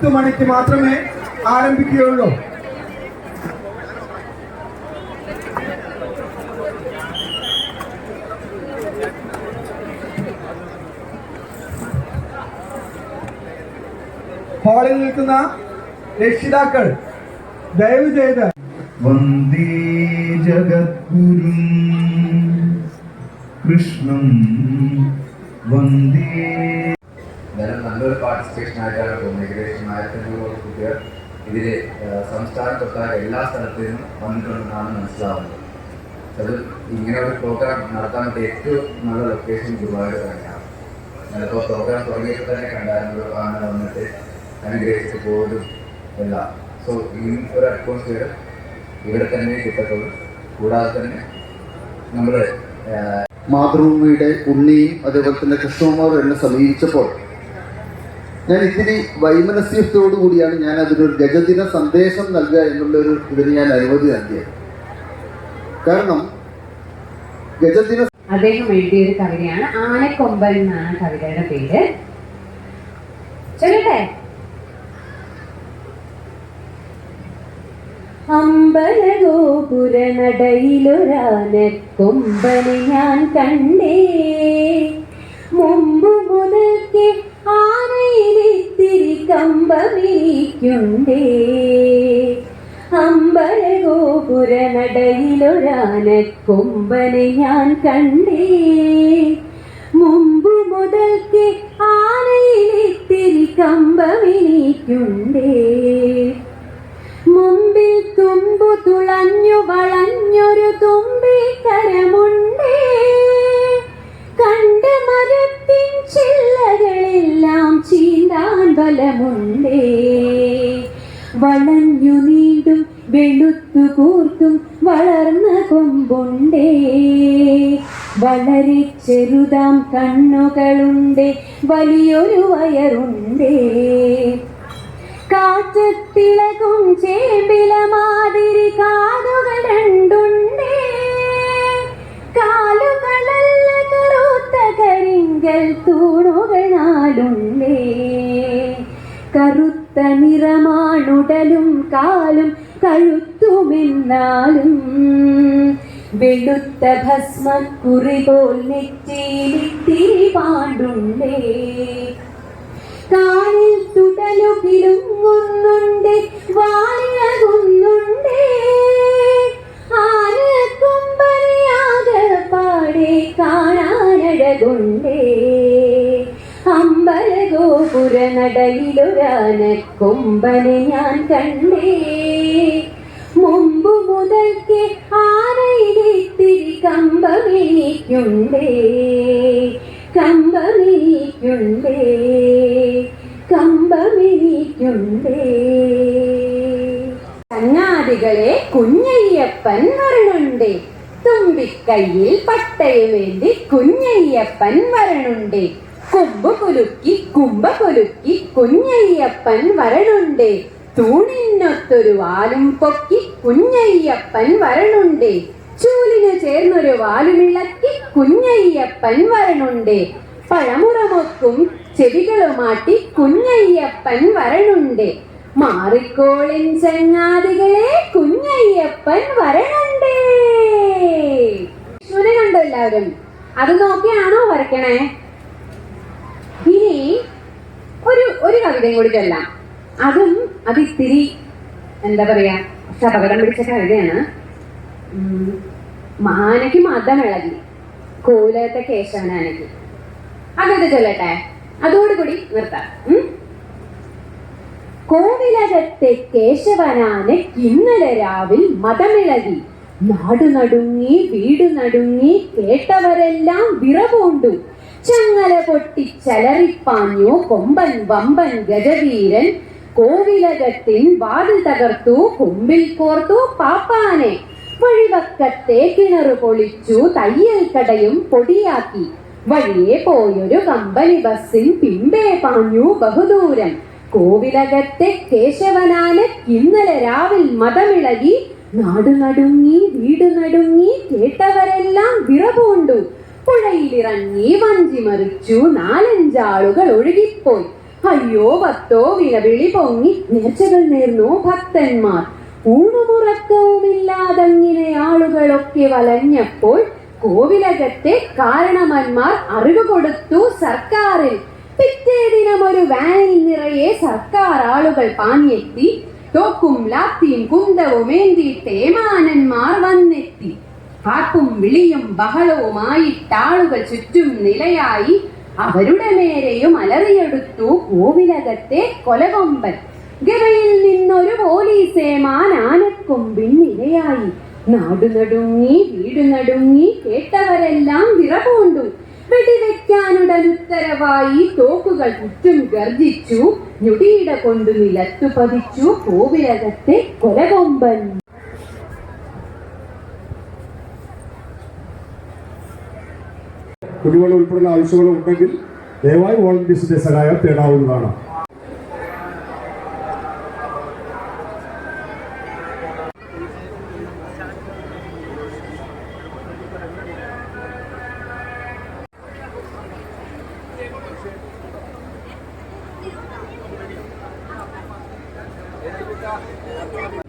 10 മണിക്ക് മാത്രമേ ആരംഭിക്കുകയുള്ളൂ. ഹാളിൽ നിൽക്കുന്ന രക്ഷിതാക്കൾ ദയവ് ചെയ്ത് വന്ദേ ജഗദ്ഗുരു കൃഷ്ണം വന്ദേ. നല്ലൊരു പാർട്ടിസിപ്പേഷൻ ആയിട്ടാണ് തോന്നുന്നത്. ഏകദേശം 1500 കുട്ടികൾ ഇതിൽ സംസ്ഥാനത്തൊട്ടാകെ എല്ലാ സ്ഥലത്തു നിന്നും വന്നിട്ടുണ്ടെന്നാണ് മനസ്സിലാവുന്നത്. അത് ഇങ്ങനെ ഒരു പ്രോഗ്രാം നടത്താൻ പറ്റിയ ഏറ്റവും നല്ല ലൊക്കേഷൻ ഗുരുവായൂർ തന്നെയാണ്. ഞാനിപ്പോൾ പ്രോഗ്രാം തുടങ്ങിയപ്പോൾ തന്നെ കണ്ടായിരുന്നു അങ്ങനെ വന്നിട്ട് അനുഗ്രഹിച്ച് പോയതും എല്ലാം. സോ ഈ ഒരു അറ്റ്മോസ്ഫിയർ ഇവിടെ തന്നെ കിട്ടത്തുള്ളൂ. കൂടാതെ തന്നെ നമ്മൾ മാതൃഭൂമിയുടെ ഉണ്ണിയും അതേപോലെ തന്നെ കൃഷ്ണകുമാറും എന്നെ സമീപിച്ചപ്പോൾ ഞാൻ ഇത്തിരി വൈമനസ്യത്തോടു കൂടിയാണ് ഞാൻ അതിനൊരു ഗജദിന സന്ദേശം നൽകുക എന്നുള്ളൊരു ഇതിന് ഞാൻ അനുമതി നൽകിയത്. കാരണം ഗജദിന അദ്ദേഹം എഴുതിയൊരു കവിതയാണ്. ആനക്കൊമ്പൻ എന്നാണ് കവിതയുടെ പേര്. ചൊല്ലട്ടെ. അമ്പലഗോപുര നടയിലൊരാനക്കൊമ്പനെ ഞാൻ കണ്ടേ, മുമ്പ് മുതൽക്ക് ആനയിലിത്തിരി കമ്പമിരിക്കുണ്ടേ. അമ്പലഗോപുര നടയിലൊരാനക്കൊമ്പനെ ഞാൻ കണ്ടേ, മുമ്പ് മുതൽക്ക് ആനയിലിത്തിരി കമ്പമിരിക്കുണ്ടേ. മുമ്പിൽ തുമ്പു തുളഞ്ഞു വളഞ്ഞൊരു തുമ്പിക്കരമുണ്ടേ, കണ്ട മരത്തിൻ ചില്ലകളെല്ലാം ചീന്താൻ ബലമുണ്ടേ. വളഞ്ഞു നീണ്ടും വെളുത്തു കൂർത്തും വളർന്ന കൊമ്പുണ്ടേ, വളരെ ചെറുതാം കണ്ണുകളുണ്ട്, വലിയൊരു വയറുണ്ടേ. കാറ്റത്തിളകും ചേമ്പില മാതിരി കാതുകൾ രണ്ടുണ്ടേ, കാലുകളല്ല കറുത്ത കരിങ്കൽ തൂണുകൾ നാലുണ്ടേ. കറുത്ത നിറമാണുടലും കാലും കഴുത്തുമെന്നാലും, വെളുത്ത ഭസ്മക്കുറി പോൽ നെറ്റിയിലിത്തിരി പാണ്ടുണ്ടേ. കാലിൽ തുടലു കിളുങ്ങുന്നുണ്ട്, വാലിളകുന്നുണ്ട്, ആനക്കൊമ്പനെയാകപ്പാടെ കാണാനഴകുണ്ടേ. അമ്പലഗോപുര നടയിലൊരാനക്കൊമ്പനെ ഞാൻ കണ്ടേ, മുമ്പ് മുതൽക്ക് ആനയിലിത്തിരി കമ്പമിരിക്കുണ്ടേ, കമ്പമിരിക്കുണ്ടേ, കമ്പമിരിക്കുണ്ടേ. ചങ്ങാതികളെ കുഞ്ഞയ്യപ്പൻ വരണുണ്ടേ, തുമ്പിക്കൈയിൽ പട്ടയമേന്തി കുഞ്ഞയ്യപ്പൻ വരണുണ്ടേ. കുമ്പ് കുലുക്കി കുമ്പ കുലുക്കി കുഞ്ഞയ്യപ്പൻ വരണുണ്ടേ, തൂണിനൊത്തൊരു വാലും പൊക്കി കുഞ്ഞയ്യപ്പൻ വരണുണ്ടേ. ചൂലിന് ചേർന്നൊരു വാലുമിളക്കി കുഞ്ഞയ്യപ്പൻ വരണുണ്ടേ. പഴമുറമൊക്കും ചെവികളുമാട്ടി കുഞ്ഞയ്യപ്പൻ വരണുണ്ടേ. മാറിക്കോളിൻ ചങ്ങാതികളെ കുഞ്ഞയ്യപ്പൻ വരണുണ്ടേ. വിഷ്ണുവിനെ കണ്ടോ എല്ലാവരും? അത് നോക്കിയാണോ വരയ്ക്കണേ? ഇനി ഒരു കവിതയും കൂടി ചൊല്ലാം. അതും അതിത്തിരി എന്താ പറയാ, അപകടം പിടിച്ച കവിതയാണ്. ആനയ്ക്ക് മതമിളകി, കോവിലകത്തെ കേശവനാനയ്ക്ക്. അതൊക്കെ ചൊല്ലട്ടെ, അതോടുകൂടി നിർത്താം. കോവിലകത്തെ കേശവനാനയ്ക്ക് ഇന്നലെ രാവിൽ മതമിളകി, നാടു നടുങ്ങി വീടു നടുങ്ങി കേട്ടവരെല്ലാം വിറപൂണ്ടു. ചങ്ങല പൊട്ടിച്ചലറിപ്പാഞ്ഞു കൊമ്പൻ വമ്പൻ ഗജവീരൻ, കോവിലകത്തിൻ വാതിൽ തകർത്തു കൊമ്പിൽ കോർത്തു പാപ്പാനെ. വഴിവക്കത്തെ കിണറ് പൊളിച്ചു തയ്യൽ കടയും പൊടിയാക്കി, വഴിയെ പോയൊരു കമ്പനി ബസ്സിൻ പിമ്പേ പാഞ്ഞു ബഹുദൂരം. കോവിലകത്തെ കേശവനാന ഇന്നലെ രാവിൽ മതമിളകി, നാടു നടുങ്ങി വീടു നടുങ്ങി കേട്ടവരെല്ലാം വിറപൂണ്ടു. പുഴയിലിറങ്ങി വഞ്ചി മറിച്ചു 4-5 ആളുകൾ ഒഴുകിപ്പോയി. അയ്യോ ഭക്തോ വിലവിളി പൊങ്ങി നേർച്ചകൾ നേർന്നു ഭക്തന്മാർ. ഊണുമുറക്കവുമില്ലാതങ്ങിനെ ആളുകളൊക്കെ വലഞ്ഞപ്പോൾ കോവിലകത്തെ കാരണവന്മാർ അറിവ് കൊടുത്തു സർക്കാരിൽ. പിറ്റേ ദിനം ഒരു വാനിൽ നിറയെ സർക്കാർ ആളുകൾ പാഞ്ഞെത്തി. തോക്കും ലാത്തിയും കുന്തവും ഏന്തിയിട്ട് ഏമാനന്മാർ വന്നെത്തി. പാപ്പും വിളിയും ബഹളവുമായിട്ടാളുകൾ ചുറ്റും നിലയായി. അവരുടെ നേരെയും അലറിയെടുത്തു കോവിലകത്തെ കൊലകൊമ്പൻ. ഗവയിൽ നിന്നൊരു പോലീസേമാൻ ആനക്കൊമ്പിൻ നിലയായി. നാടുനടുങ്ങി വീട് നടുങ്ങി കേട്ടവരെല്ലാം വിറകൊണ്ടു. വെടിവെക്കാനുടൻ ഉത്തരവായി തോക്കുകൾ ചുറ്റും ഗർജിച്ചു. ഞൊടിയിട കൊണ്ടു നിലത്തു പതിച്ചു കോവിലകത്തെ കൊലകൊമ്പൻ. കുടിവെള്ളം ഉൾപ്പെടുന്ന ആവശ്യങ്ങൾ ഉണ്ടെങ്കിൽ ദയവായി വോളണ്ടിയേഴ്സിന്റെ സഹായം തേടാവുന്നതാണ്. Thank you.